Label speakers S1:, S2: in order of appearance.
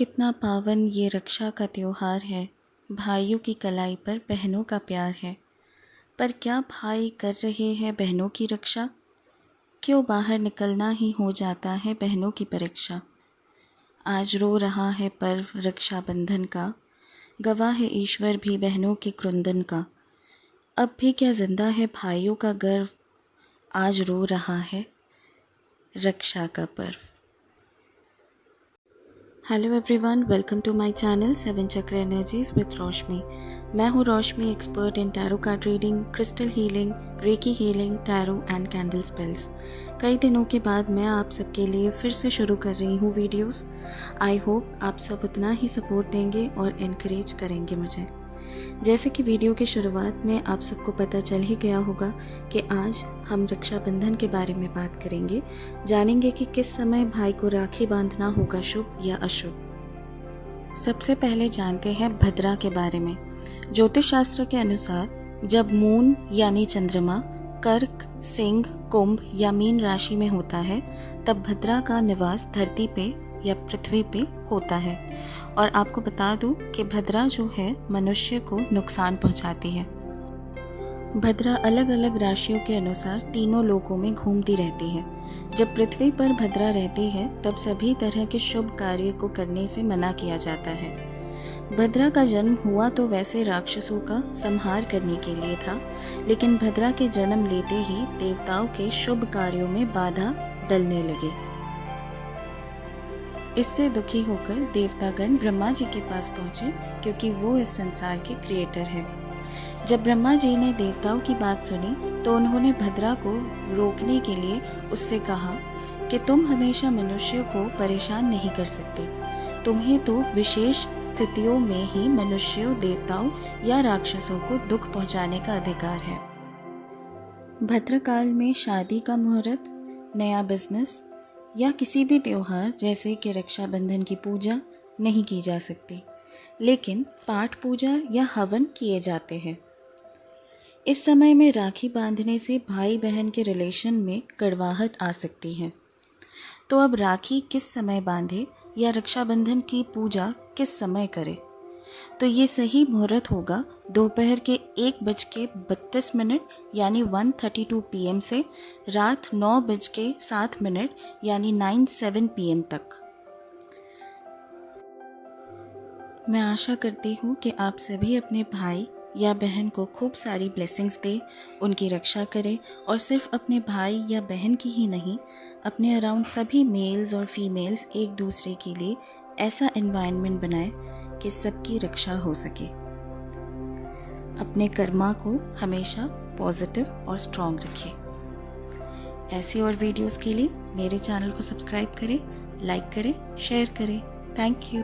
S1: कितना पावन ये रक्षा का त्योहार है। भाइयों की कलाई पर बहनों का प्यार है। पर क्या भाई कर रहे हैं बहनों की रक्षा? क्यों बाहर निकलना ही हो जाता है बहनों की परीक्षा? आज रो रहा है पर्व रक्षाबंधन का, गवाह है ईश्वर भी बहनों के क्रंदन का। अब भी क्या जिंदा है भाइयों का गर्व, आज रो रहा है रक्षा का पर्व। Hello everyone, welcome to my channel 7 chakra energies with Roshmi. मैं हूँ Roshmi, expert in tarot card reading, crystal healing, reiki healing, tarot and candle spells. कई दिनों के बाद मैं आप सबके लिए फिर से शुरू कर रही हूँ वीडियोस। आई होप आप सब उतना ही सपोर्ट देंगे और इनकरेज करेंगे मुझे। जैसे कि वीडियो की शुरुआत में आप सबको पता चल ही गया होगा कि आज हम रक्षाबंधन के बारे में बात करेंगे। जानेंगे कि किस समय भाई को राखी बांधना होगा, शुभ या अशुभ। सबसे पहले जानते हैं भद्रा के बारे में। ज्योतिष शास्त्र के अनुसार जब मून यानी चंद्रमा कर्क, सिंह, कुंभ या मीन राशि में होता है तब भद्रा का निवास धरती पे या पृथ्वी पे होता है। और आपको बता दूं कि भद्रा जो है मनुष्य को नुकसान पहुंचाती है। भद्रा अलग अलग राशियों के अनुसार तीनों लोकों में घूमती रहती है। जब पृथ्वी पर भद्रा रहती है तब सभी तरह के शुभ कार्य को करने से मना किया जाता है। भद्रा का जन्म हुआ तो वैसे राक्षसों का संहार करने के लिए था, लेकिन भद्रा के जन्म लेते ही देवताओं के शुभ कार्यों में बाधा डलने लगे। इससे दुखी होकर देवतागण ब्रह्मा जी के पास पहुंचे, क्योंकि वो इस संसार के क्रिएटर हैं। जब ब्रह्मा जी ने देवताओं की बात सुनी तो उन्होंने भद्रा को रोकने के लिए उससे कहा कि तुम हमेशा मनुष्य को परेशान नहीं कर सकते। तुम्हें तो विशेष स्थितियों में ही मनुष्यों, देवताओं या राक्षसों को दुख पहुंचाने का अधिकार है। भद्रकाल में शादी का मुहूर्त, नया बिजनेस या किसी भी त्योहार जैसे कि रक्षाबंधन की पूजा नहीं की जा सकती, लेकिन पाठ पूजा या हवन किए जाते हैं। इस समय में राखी बांधने से भाई बहन के रिलेशन में कड़वाहट आ सकती है। तो अब राखी किस समय बांधे या रक्षाबंधन की पूजा किस समय करे? तो ये सही मुहूर्त होगा दोपहर के 1:32 यानी 1:32 PM से रात 9:07 यानी 9:07 PM तक। मैं आशा करती हूँ कि आप सभी अपने भाई या बहन को खूब सारी ब्लेसिंग्स दें, उनकी रक्षा करें और सिर्फ अपने भाई या बहन की ही नहीं, अपने अराउंड सभी मेल्स और फीमेल्स एक दूसरे के लिए ऐसा एनवायरनमेंट बनाएं कि सबकी रक्षा हो सके। अपने कर्मा को हमेशा पॉजिटिव और स्ट्रॉन्ग रखें। ऐसी और वीडियोस के लिए मेरे चैनल को सब्सक्राइब करें, लाइक करें, शेयर करें। Thank you.